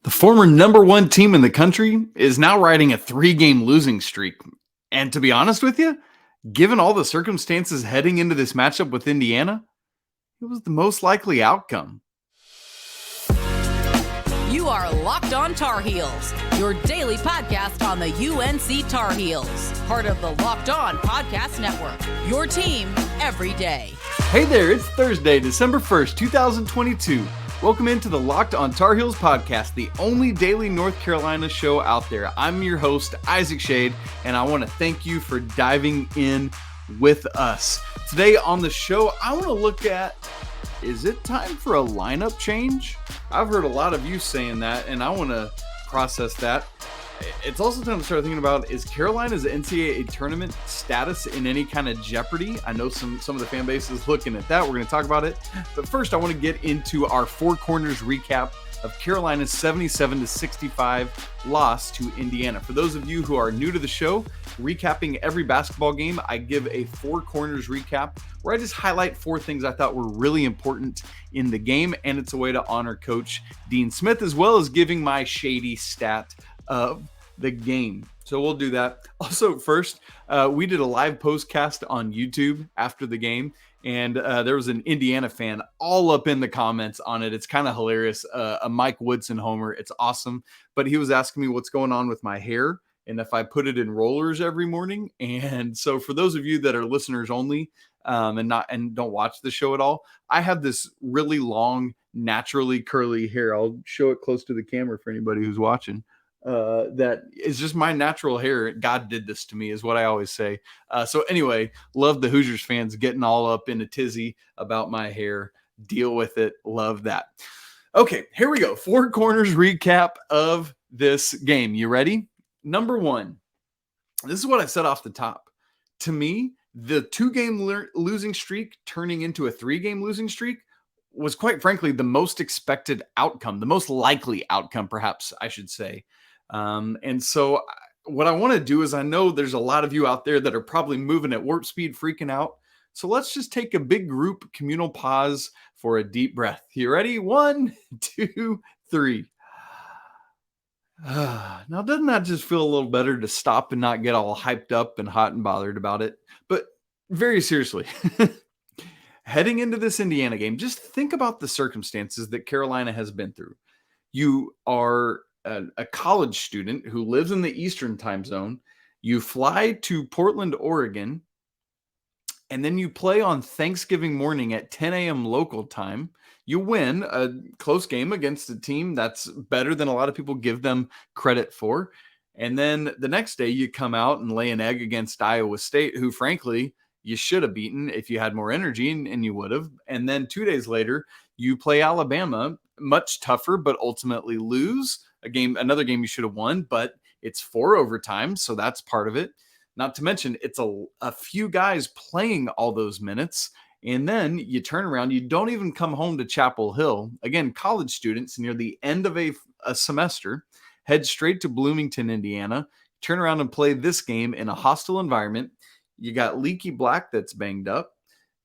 The former number one team in the country is now riding a 3-game losing streak. And to be honest with you, given all the circumstances heading into this matchup with Indiana, it was the most likely outcome. You are Locked On Tar Heels, your daily podcast on the UNC Tar Heels, part of the Locked On Podcast Network, your team every day. Hey there, it's Thursday, December 1st, 2022. Welcome into the Locked On Tar Heels podcast, the only daily North Carolina show out there. I'm your host, Isaac Schade, and I want to thank you for diving in with us. Today on the show, I want to look at, is it time for a lineup change? I've heard a lot of you saying that, and I want to process that. It's also time to start thinking about, is Carolina's NCAA Tournament status in any kind of jeopardy? I know some of the fan base is looking at that. We're going to talk about it. But first, I want to get into our Four Corners recap of Carolina's 77-65 loss to Indiana. For those of you who are new to the show, recapping every basketball game, I give a Four Corners recap where I just highlight 4 things I thought were really important in the game, and it's a way to honor Coach Dean Smith, as well as giving my shady stat of the game. So we'll do that. Also, first, we did a live postcast on YouTube after the game, and there was an Indiana fan all up in the comments on it. It's kind of hilarious. A Mike Woodson homer. It's awesome. But he was asking me what's going on with my hair and if I put it in rollers every morning. And so for those of you that are listeners only and don't watch the show at all, I have this really long, naturally curly hair. I'll show it close to the camera for anybody who's watching. That is just my natural hair. God did this to me is what I always say. So anyway, love the Hoosiers fans getting all up in a tizzy about my hair. Deal with it. Love that. Okay, here we go. Four Corners recap of this game. You ready? Number 1. This is what I said off the top. To me, the 2-game losing streak turning into a 3-game losing streak was quite frankly the most expected outcome, the most likely outcome, perhaps I should say. And so what I want to do is, I know there's a lot of you out there that are probably moving at warp speed, freaking out. So let's just take a big group communal pause for a deep breath. You ready? 1, 2, 3. Now, doesn't that just feel a little better to stop and not get all hyped up and hot and bothered about it? But very seriously, heading into this Indiana game, just think about the circumstances that Carolina has been through. You are a college student who lives in the Eastern time zone. You fly to Portland, Oregon, and then you play on Thanksgiving morning at 10 a.m. local time. You win a close game against a team that's better than a lot of people give them credit for. And then the next day you come out and lay an egg against Iowa State, who frankly you should have beaten if you had more energy, and you would have. And then 2 days later, you play Alabama, much tougher, but ultimately lose. Another game you should have won, but it's 4 overtimes, so that's part of it. Not to mention, it's a few guys playing all those minutes, and then you turn around, you don't even come home to Chapel Hill. Again, college students near the end of a semester head straight to Bloomington, Indiana, turn around and play this game in a hostile environment. You got Leaky Black that's banged up.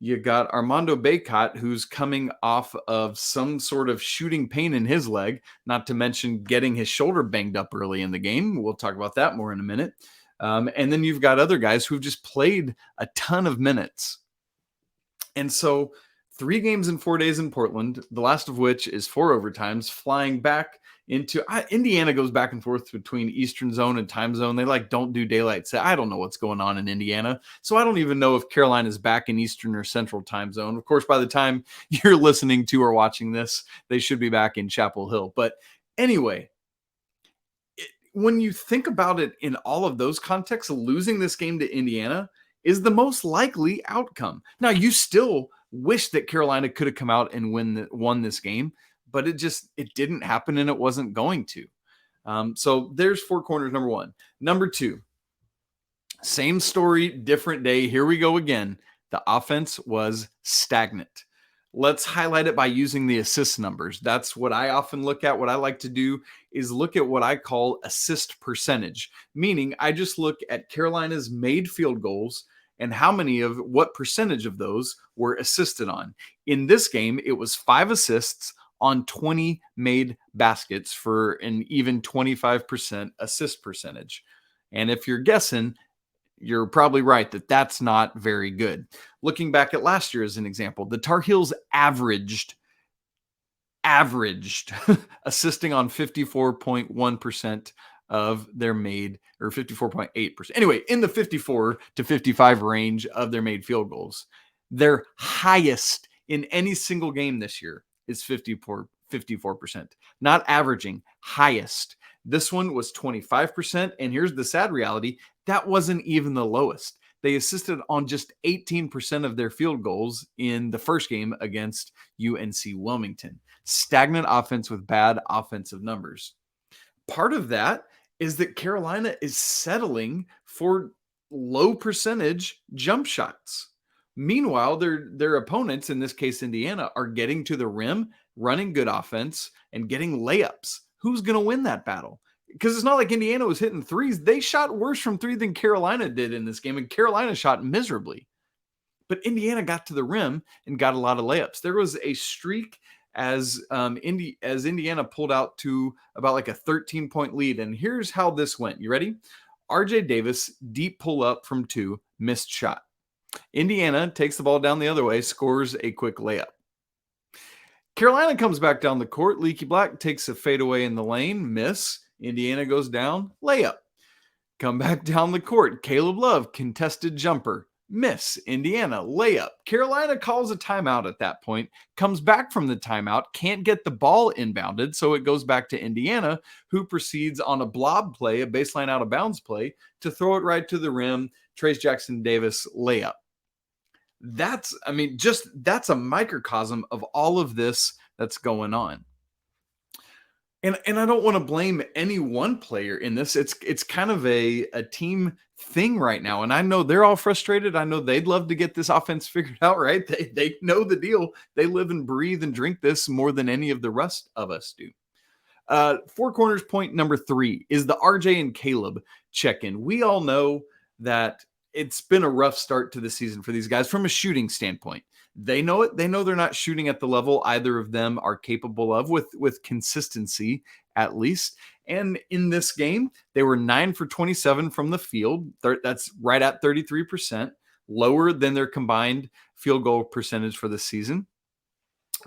You got Armando Bacot, who's coming off of some sort of shooting pain in his leg, not to mention getting his shoulder banged up early in the game. We'll talk about that more in a minute. And then you've got other guys who've just played a ton of minutes. And so 3 games in 4 days in Portland, the last of which is 4 overtimes, flying back into Indiana goes back and forth between Eastern zone and time zone. They don't do daylight. I don't know what's going on in Indiana. So I don't even know if Carolina's back in Eastern or Central time zone. Of course, by the time you're listening to or watching this, they should be back in Chapel Hill. But anyway, when you think about it in all of those contexts, losing this game to Indiana is the most likely outcome. Now, you still wish that Carolina could have come out and won this game, but it didn't happen, and it wasn't going to. So there's Four Corners, number 1. Number 2, same story, different day. Here we go again. The offense was stagnant. Let's highlight it by using the assist numbers. That's what I often look at. What I like to do is look at what I call assist percentage, meaning I just look at Carolina's made field goals and what percentage of those were assisted on. In this game, it was 5 assists on 20 made baskets for an even 25% assist percentage. And if you're guessing, you're probably right that that's not very good. Looking back at last year as an example, the Tar Heels averaged assisting on 54.1% of their made, or 54.8%. Anyway, in the 54 to 55 range of their made field goals. Their highest in any single game this year is 54%. Not averaging, highest. This one was 25%. And here's the sad reality. That wasn't even the lowest. They assisted on just 18% of their field goals in the first game against UNC Wilmington. Stagnant offense with bad offensive numbers. Part of that is that Carolina is settling for low percentage jump shots. Meanwhile, their opponents, in this case Indiana, are getting to the rim, running good offense, and getting layups. Who's going to win that battle? Because it's not like Indiana was hitting threes. They shot worse from three than Carolina did in this game, and Carolina shot miserably. But Indiana got to the rim and got a lot of layups. There was a streak as Indiana pulled out to about like a 13-point lead. And here's how this went. You ready? RJ Davis, deep pull up from 2, missed shot. Indiana takes the ball down the other way, scores a quick layup. Carolina comes back down the court. Leaky Black takes a fadeaway in the lane, miss. Indiana goes down, layup. Come back down the court. Caleb Love, contested jumper, miss. Indiana, layup. Carolina calls a timeout at that point, comes back from the timeout, can't get the ball inbounded, so it goes back to Indiana, who proceeds on a blob play, a baseline out of bounds play, to throw it right to the rim. Trayce Jackson-Davis, layup. That's a microcosm of all of this that's going on. And I don't want to blame any one player in this. It's kind of a team thing right now. And I know they're all frustrated. I know they'd love to get this offense figured out, right? They know the deal. They live and breathe and drink this more than any of the rest of us do. Four Corners point number 3 is the RJ and Caleb check-in. We all know that it's been a rough start to the season for these guys from a shooting standpoint. They know it. They know they're not shooting at the level either of them are capable of with consistency, at least. And in this game, they were 9 for 27 from the field. That's right at 33%, lower than their combined field goal percentage for the season.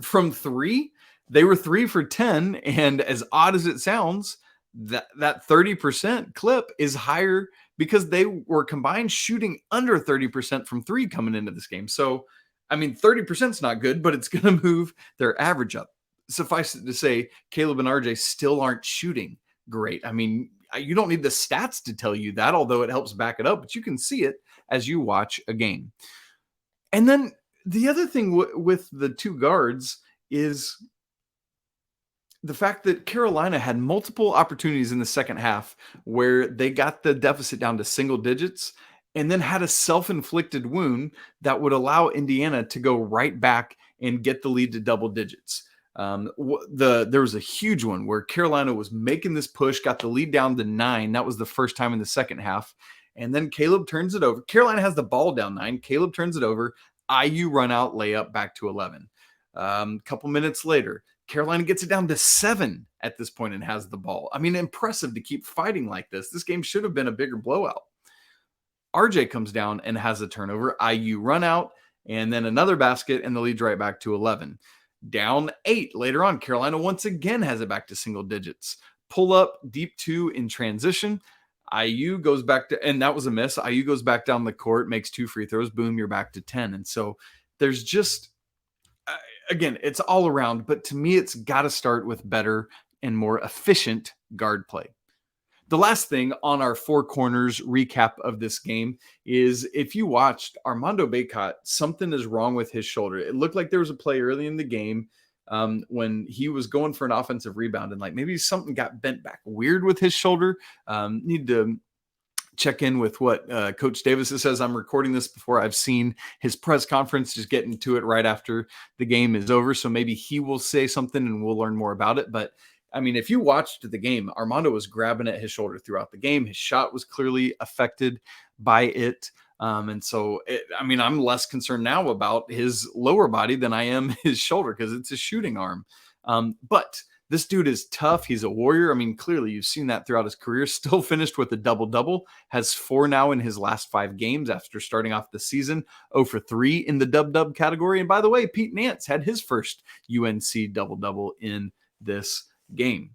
From 3, they were 3 for 10. And as odd as it sounds, that 30% clip is higher because they were combined shooting under 30% from 3 coming into this game. So, 30% is not good, but it's going to move their average up. Suffice it to say, Caleb and RJ still aren't shooting great. You don't need the stats to tell you that, although it helps back it up, but you can see it as you watch a game. And then the other thing with the 2 guards is the fact that Carolina had multiple opportunities in the second half where they got the deficit down to single digits and then had a self-inflicted wound that would allow Indiana to go right back and get the lead to double digits. There was a huge one where Carolina was making this push, got the lead down to 9. That was the first time in the second half. And then Caleb turns it over. Carolina has the ball down 9. Caleb turns it over. IU run out, layup back to 11. A couple minutes later, Carolina gets it down to 7 at this point and has the ball. Impressive to keep fighting like this. This game should have been a bigger blowout. RJ comes down and has a turnover. IU run out and then another basket and the lead's right back to 11. Down 8 later on. Carolina once again has it back to single digits. Pull up, deep 2 in transition. IU goes back to, and that was a miss. IU goes back down the court, makes 2 free throws. Boom, you're back to 10. And so there's just, again, it's all around, but to me, it's got to start with better and more efficient guard play. The last thing on our Four Corners recap of this game is if you watched Armando Bacot, something is wrong with his shoulder. It looked like there was a play early in the game when he was going for an offensive rebound and maybe something got bent back weird with his shoulder. Need to check in with what Coach Davis says. I'm recording this before I've seen his press conference, just getting to it right after the game is over. So maybe he will say something and we'll learn more about it. But if you watched the game, Armando was grabbing at his shoulder throughout the game. His shot was clearly affected by it. And so, I'm less concerned now about his lower body than I am his shoulder because it's a shooting arm. But this dude is tough. He's a warrior. I mean, clearly you've seen that throughout his career. Still finished with a double-double. Has 4 now in his last 5 games after starting off the season. 0 for 3 in the dub-dub category. And by the way, Pete Nance had his first UNC double-double in this game.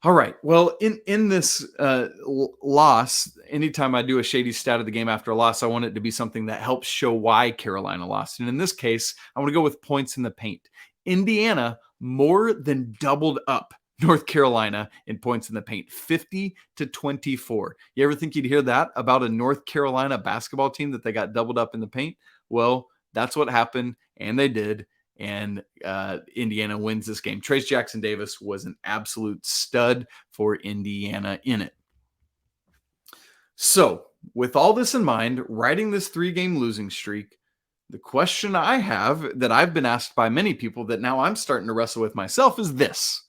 All right. Well, in this loss, anytime I do a shady stat of the game after a loss, I want it to be something that helps show why Carolina lost. And in this case, I want to go with points in the paint. Indiana more than doubled up North Carolina in points in the paint, 50-24. You ever think you'd hear that about a North Carolina basketball team that they got doubled up in the paint? Well, that's what happened, and they did. And Indiana wins this game. Trayce Jackson-Davis was an absolute stud for Indiana in it. So, with all this in mind, riding this 3-game losing streak, the question I have that I've been asked by many people that now I'm starting to wrestle with myself is this.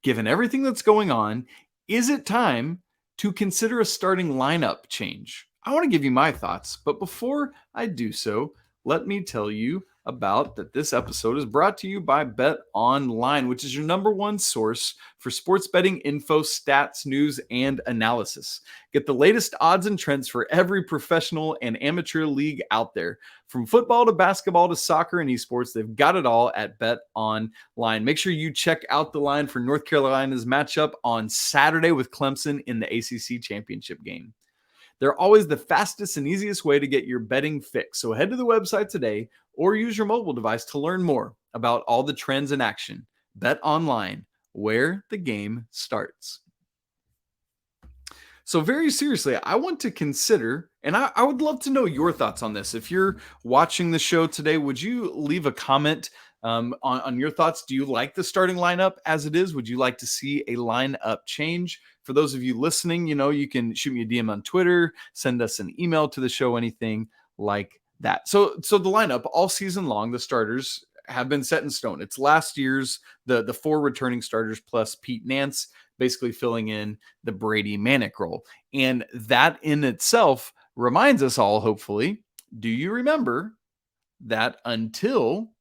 Given everything that's going on, is it time to consider a starting lineup change? I want to give you my thoughts, but before I do so, let me tell you about that this episode is brought to you by Bet Online, which is your #1 source for sports betting info, stats, news, and analysis. Get the latest odds and trends for every professional and amateur league out there. From football to basketball to soccer and esports, they've got it all at Bet Online. Make sure you check out the line for North Carolina's matchup on Saturday with Clemson in the ACC championship game. They're always the fastest and easiest way to get your betting fix. So head to the website today or use your mobile device to learn more about all the trends in action. Bet Online, where the game starts. So very seriously, I want to consider, and I would love to know your thoughts on this. If you're watching the show today, would you leave a comment on your thoughts? Do you like the starting lineup as it is? Would you like to see a lineup change? For those of you listening, you can shoot me a DM on Twitter, send us an email to the show, anything like that. So the lineup all season long, the starters have been set in stone. It's last year's, the 4 returning starters plus Pete Nance, basically filling in the Brady Manek role. And that in itself reminds us all, hopefully, do you remember that until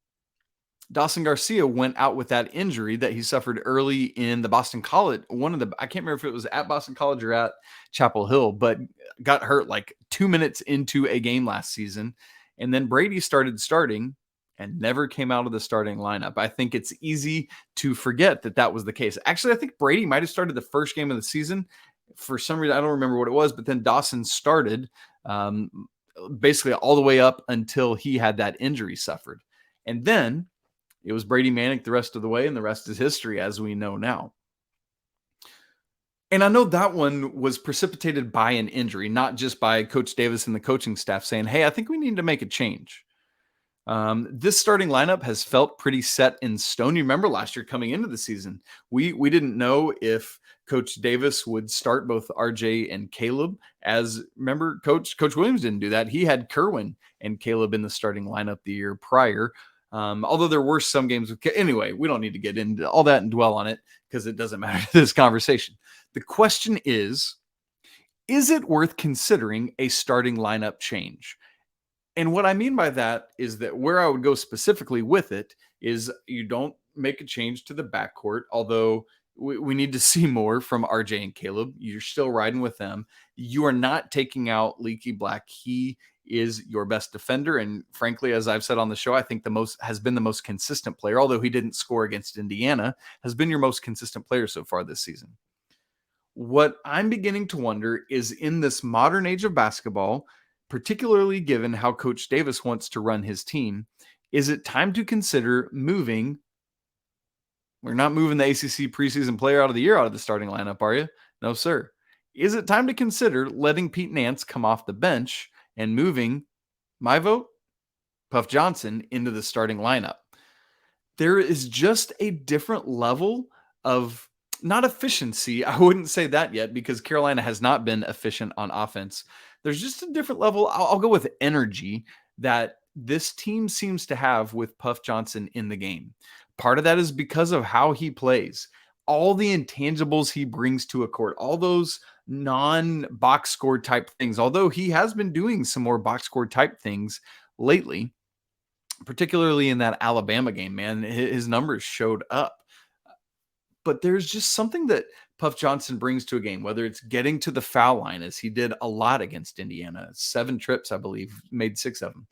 Dawson Garcia went out with that injury that he suffered early in the Boston College, I can't remember if it was at Boston College or at Chapel Hill, but got hurt like 2 minutes into a game last season. And then Brady started starting and never came out of the starting lineup. I think it's easy to forget that was the case. Actually, I think Brady might have started the first game of the season. For some reason, I don't remember what it was, but then Dawson started basically all the way up until he had that injury suffered. And then it was Brady Manek the rest of the way, and the rest is history, as we know now. And I know that one was precipitated by an injury, not just by Coach Davis and the coaching staff saying, hey, I think we need to make a change. This starting lineup has felt pretty set in stone. You remember last year coming into the season, we didn't know if Coach Davis would start both RJ and Caleb. Remember, Coach Williams didn't do that. He had Kerwin and Caleb in the starting lineup the year prior. Although there were some games anyway, we don't need to get into all that and dwell on it because it doesn't matter to this conversation. The question is it worth considering a starting lineup change? And what I mean by that is that where I would go specifically with it is you don't make a change to the backcourt, although we need to see more from RJ and Caleb. You're still riding with them. You are not taking out Leaky Black. He is your best defender. And frankly, as I've said on the show, I think has been the most consistent player, although he didn't score against Indiana, has been your most consistent player so far this season. What I'm beginning to wonder is in this modern age of basketball, particularly given how Coach Davis wants to run his team, is it time to consider moving? We're not moving the ACC preseason player out of the year out of the starting lineup, are you? No, sir. Is it time to consider letting Pete Nance come off the bench and moving, my vote, Puff Johnson into the starting lineup? There is just a different level of, not efficiency, I wouldn't say that yet because Carolina has not been efficient on offense. There's just a different level, I'll go with energy, that this team seems to have with Puff Johnson in the game. Part of that is because of how he plays. All the intangibles he brings to a court, all those non-box score type things, although he has been doing some more box score type things lately. particularly in that Alabama game, man. His numbers showed up. But there's just something that Puff Johnson brings to a game, whether it's getting to the foul line, as he did a lot against Indiana, 7 trips, I believe, made 6 of them.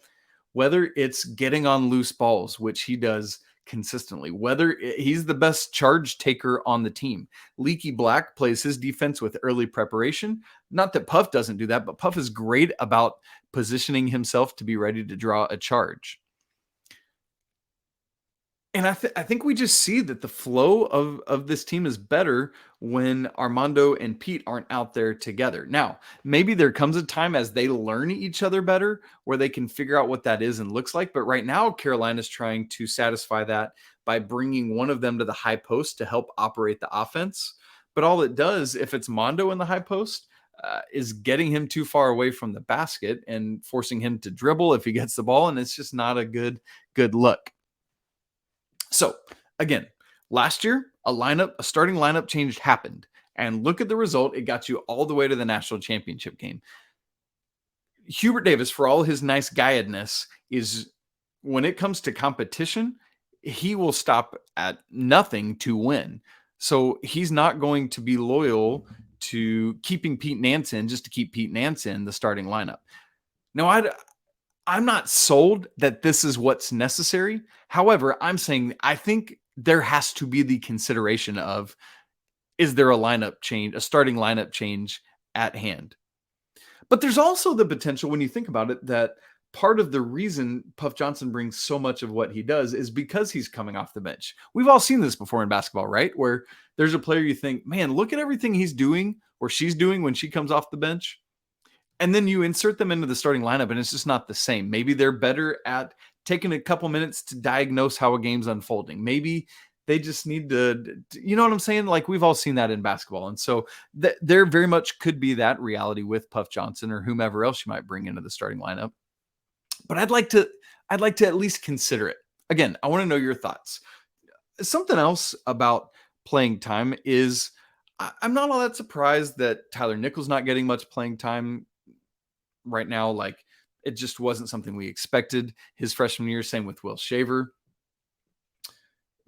Whether it's getting on loose balls, which he does consistently, whether he's the best charge taker on the team. Leaky Black plays his defense with early preparation. Not that Puff doesn't do that, but Puff is great about positioning himself to be ready to draw a charge. And I think we just see that the flow of this team is better when Armando and Pete aren't out there together. Now, maybe there comes a time as they learn each other better where they can figure out what that is and looks like. But right now, Carolina's trying to satisfy that by bringing one of them to the high post to help operate the offense. But all it does, if it's Mondo in the high post, is getting him too far away from the basket and forcing him to dribble if he gets the ball. And it's just not a good look. So again, last year, a starting lineup change happened, and look at the result. It got you all the way to the national championship game. Hubert Davis, for all his nice guyedness, is when it comes to competition, he will stop at nothing to win. So he's not going to be loyal to keeping Pete Nance in just to keep Pete Nance in the starting lineup. Now, I'm not sold that this is what's necessary. However, I'm saying I think there has to be the consideration of, is there a starting lineup change at hand? But there's also the potential, when you think about it, that part of the reason Puff Johnson brings so much of what he does is because he's coming off the bench. We've all seen this before in basketball, right? Where there's a player you think, man, look at everything he's doing or she's doing when she comes off the bench. And then you insert them into the starting lineup, and it's just not the same. Maybe they're better at taking a couple minutes to diagnose how a game's unfolding. Maybe they just need to, you know what I'm saying? Like, we've all seen that in basketball. And so there very much could be that reality with Puff Johnson or whomever else you might bring into the starting lineup. But I'd like to at least consider it. Again, I want to know your thoughts. Something else about playing time is I'm not all that surprised that Tyler Nickel's not getting much playing time right now. Like, it just wasn't something we expected his freshman year. Same with Will Shaver.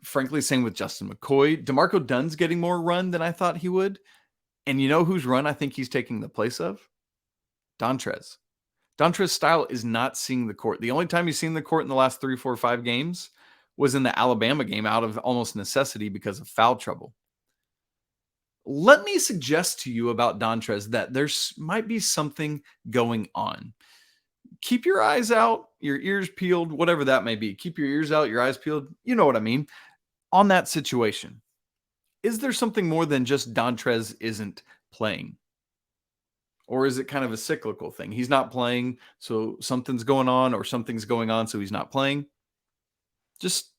Frankly, same with Justin McCoy. DeMarco Dunn's getting more run than I thought he would. And you know whose run I think he's taking the place of? Dontrez. Dontrez's style is not seeing the court. The only time he's seen the court in the last 3, 4, 5 games was in the Alabama game out of almost necessity because of foul trouble. Let me suggest to you about Dontrez that there might be something going on. Keep your eyes out, your ears peeled, whatever that may be. Keep your ears out, your eyes peeled. You know what I mean? On that situation. Is there something more than just Dontrez isn't playing? Or is it kind of a cyclical thing? He's not playing, so something's going on, or something's going on, so he's not playing. Just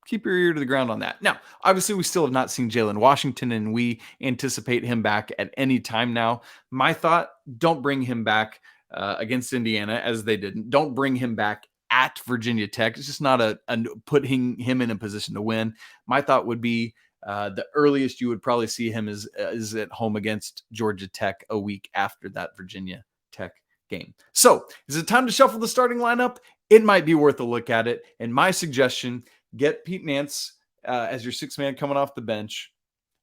keep your ear to the ground on that. Now, obviously, we still have not seen Jalen Washington, and we anticipate him back at any time now. My thought, don't bring him back against Indiana, as they didn't. Don't bring him back at Virginia Tech. It's just not a putting him in a position to win. My thought would be the earliest you would probably see him is at home against Georgia Tech a week after that Virginia Tech game. So, is it time to shuffle the starting lineup? It might be worth a look at it. And my suggestion, get Pete Nance as your 6th man coming off the bench.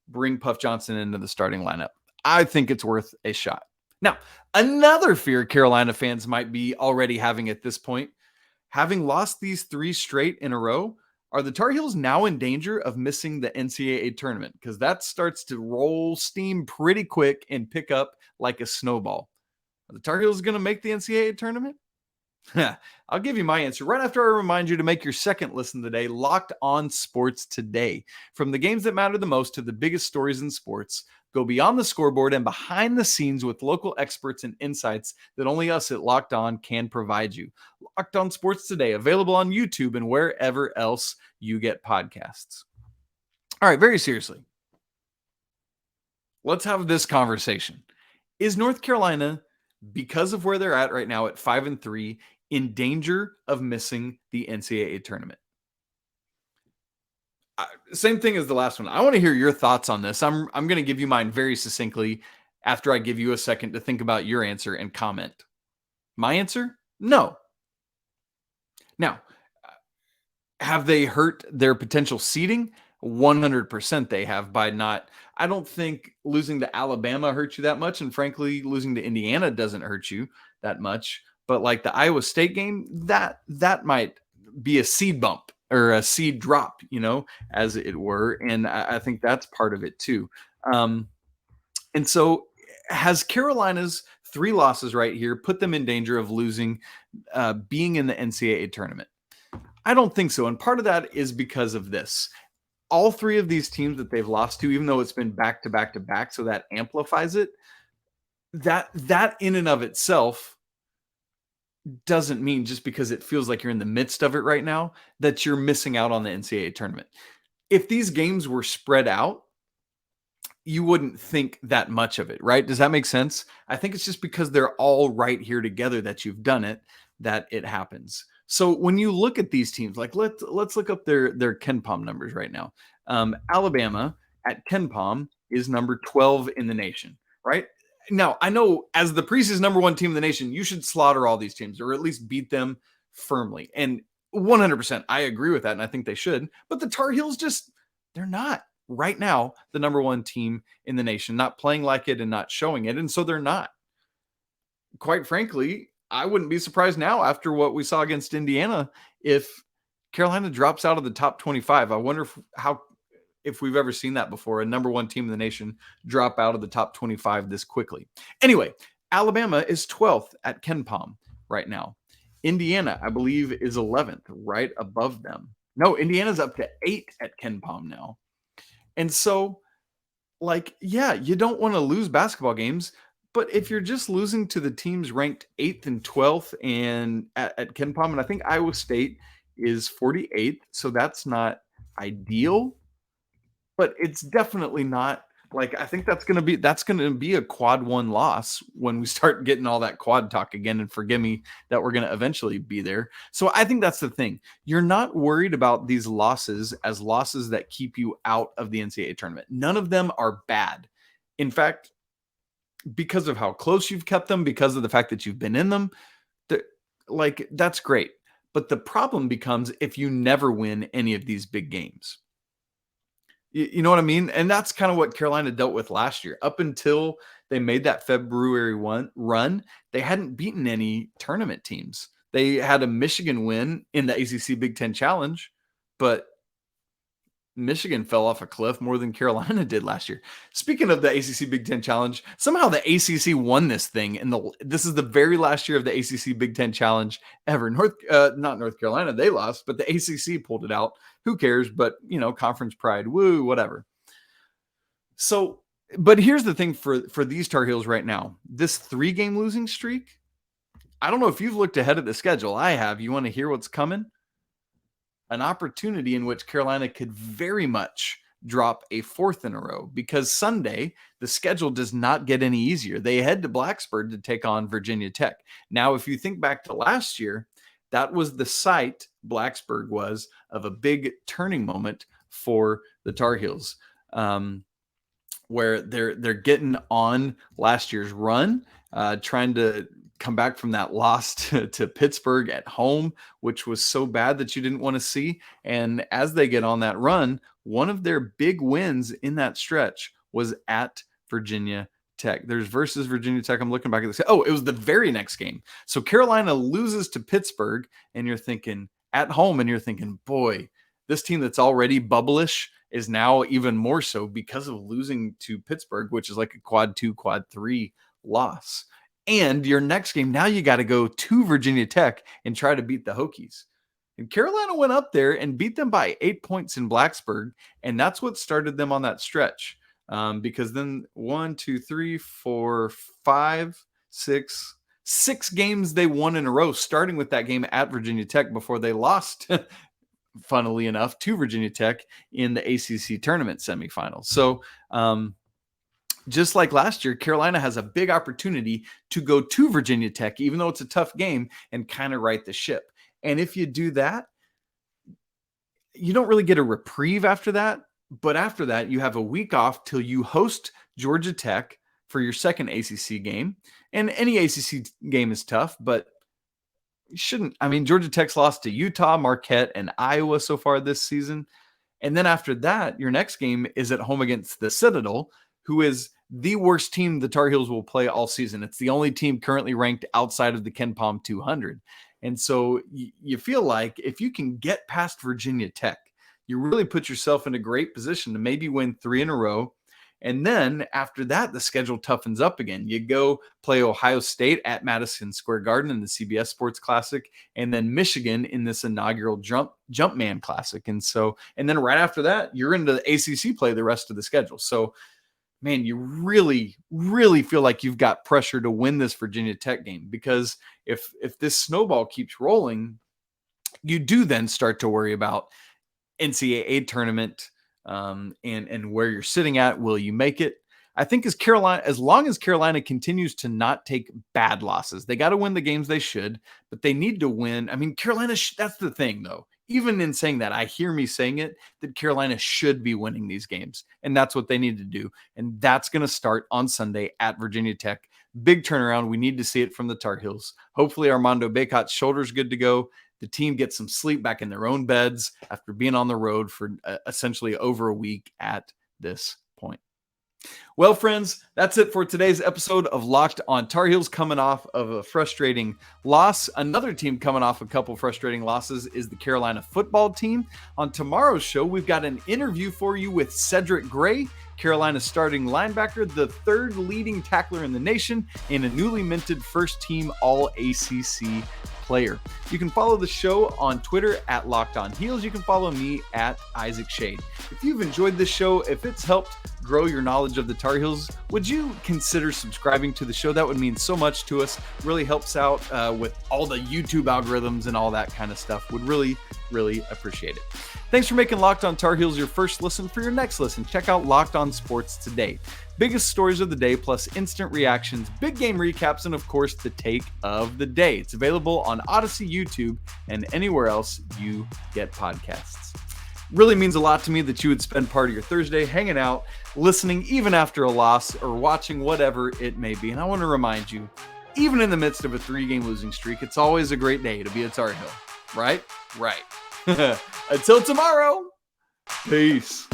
Bring Puff Johnson into the starting lineup. I think it's worth a shot. Now, another fear Carolina fans might be already having at this point, having lost these 3 straight in a row, are the Tar Heels now in danger of missing the NCAA tournament? Because that starts to roll steam pretty quick and pick up like a snowball. Are the Tar Heels going to make the NCAA tournament? I'll give you my answer right after I remind you to make your second listen today, Locked On Sports Today. From the games that matter the most to the biggest stories in sports, go beyond the scoreboard and behind the scenes with local experts and insights that only us at Locked On can provide you. Locked On Sports Today, available on YouTube and wherever else you get podcasts. All right, very seriously, let's have this conversation. Is North Carolina, because of where they're at right now at 5-3, in danger of missing the NCAA tournament? Same thing as the last one. I want to hear your thoughts on this. I'm going to give you mine very succinctly after I give you a second to think about your answer and comment. My answer? No. Now, Have they hurt their potential seeding? 100% they have by not. I don't think losing to Alabama hurt you that much. And frankly, losing to Indiana doesn't hurt you that much. But like the Iowa State game, that might be a seed bump or a seed drop, as it were. And I think that's part of it too. And so has Carolina's 3 losses right here put them in danger of losing, being in the NCAA tournament? I don't think so. And part of that is because of this. All 3 of these teams that they've lost to, even though it's been back to back to back, so that amplifies it, that in and of itself doesn't mean, just because it feels like you're in the midst of it right now, that you're missing out on the NCAA tournament. If these games were spread out, you wouldn't think that much of it, right? Does that make sense? I think it's just because they're all right here together that you've done it, that it happens. So when you look at these teams, like let's look up their KenPom numbers right now. Alabama at KenPom is number 12 in the nation, right? Now, I know as the preseason number 1 team in the nation, you should slaughter all these teams or at least beat them firmly. And 100%, I agree with that, and I think they should. But the Tar Heels they're not right now the number 1 team in the nation, not playing like it and not showing it. And so they're not. Quite frankly, I wouldn't be surprised now after what we saw against Indiana if Carolina drops out of the top 25. I wonder if we've ever seen that before, a number 1 team in the nation drop out of the top 25 this quickly. Anyway, Alabama is 12th at KenPom right now. Indiana, I believe, is 11th, right above them. No, Indiana's up to 8 at KenPom now. And so, you don't want to lose basketball games, but if you're just losing to the teams ranked 8th and 12th and at KenPom, and I think Iowa State is 48th, so that's not ideal, but it's definitely not I think that's going to be a quad 1 loss when we start getting all that quad talk again, and forgive me that we're going to eventually be there. So I think that's the thing. You're not worried about these losses as losses that keep you out of the NCAA tournament. None of them are bad. In fact, because of how close you've kept them, because of the fact that you've been in them, that's great. But the problem becomes if you never win any of these big games. You know what I mean? And that's kind of what Carolina dealt with last year. Up until they made that February 1 run, they hadn't beaten any tournament teams. They had a Michigan win in the ACC Big Ten Challenge, but Michigan fell off a cliff more than Carolina did last year. Speaking of the ACC Big Ten Challenge, somehow the ACC won this thing, and this is the very last year of the ACC Big Ten Challenge ever. Not North Carolina, they lost, but the ACC pulled it out. Who cares? But conference pride, woo, whatever. So, but here's the thing for these Tar Heels right now: this 3-game losing streak. I don't know if you've looked ahead at the schedule. I have. You want to hear what's coming? An opportunity in which Carolina could very much drop a 4th in a row, because Sunday, the schedule does not get any easier. They head to Blacksburg to take on Virginia Tech. Now, if you think back to last year, that was the site, Blacksburg was, of a big turning moment for the Tar Heels, where they're getting on last year's run, trying to come back from that loss to Pittsburgh at home, which was so bad that you didn't want to see. And as they get on that run, one of their big wins in that stretch was at Virginia Tech. There's versus Virginia Tech. I'm looking back at this. Oh, it was the very next game. So Carolina loses to Pittsburgh, and you're thinking at home, and you're thinking, boy, this team that's already bubblish is now even more so because of losing to Pittsburgh, which is like a quad 2, quad 3 loss. And your next game, now you got to go to Virginia Tech and try to beat the Hokies. And Carolina went up there and beat them by 8 points in Blacksburg. And that's what started them on that stretch. Because then 1, 2, 3, 4, 5, 6 games they won in a row, starting with that game at Virginia Tech before they lost, funnily enough, to Virginia Tech in the ACC tournament semifinals. So, just like last year, Carolina has a big opportunity to go to Virginia Tech, even though it's a tough game, and kind of right the ship. And if you do that, you don't really get a reprieve after that. But after that, you have a week off till you host Georgia Tech for your second ACC game. And any ACC game is tough, but You shouldn't. I mean, Georgia Tech's lost to Utah, Marquette, and Iowa so far this season. And then after that, your next game is at home against the Citadel, who is the worst team the Tar Heels will play all season. It's the only team currently ranked outside of the Ken Palm 200. And so you feel like if you can get past Virginia Tech, you really put yourself in a great position to maybe win 3 in a row. And then after that, the schedule toughens up again. You go play Ohio State at Madison Square Garden in the CBS Sports Classic, and then Michigan in this inaugural Jumpman Classic. And then right after that, you're into the ACC play the rest of the schedule. So, man, you really, really feel like you've got pressure to win this Virginia Tech game, because if this snowball keeps rolling, you do then start to worry about NCAA tournament, and where you're sitting at. Will you make it? I think as long as Carolina continues to not take bad losses, they got to win the games they should, but they need to win. I mean, Carolina, that's the thing though. Even in saying that, I hear me saying it, that Carolina should be winning these games, and that's what they need to do. And that's going to start on Sunday at Virginia Tech. Big turnaround. We need to see it from the Tar Heels. Hopefully Armando Bacot's shoulder's good to go. The team gets some sleep back in their own beds after being on the road for essentially over a week at this point. Well, friends, that's it for today's episode of Locked on Tar Heels, coming off of a frustrating loss. Another team coming off a couple frustrating losses is the Carolina football team. On tomorrow's show, we've got an interview for you with Cedric Gray, Carolina's starting linebacker, the third leading tackler in the nation, and a newly minted first-team All-ACC player. You can follow the show on Twitter at Locked On Heels. You can follow me at Isaac Schade. If you've enjoyed this show, if it's helped grow your knowledge of the Tar Heels, would you consider subscribing to the show? That would mean so much to us. Really helps out with all the YouTube algorithms and all that kind of stuff. Would really, really appreciate it. Thanks for making Locked on Tar Heels your first listen. For your next listen, check out Locked on Sports Today. Biggest stories of the day, plus instant reactions, big game recaps, and of course, the take of the day. It's available on Odyssey, YouTube, and anywhere else you get podcasts. Really means a lot to me that you would spend part of your Thursday hanging out, listening even after a loss, or watching whatever it may be. And I want to remind you, even in the midst of a 3-game losing streak, it's always a great day to be a Tar Heel. Right? Right. Until tomorrow, peace.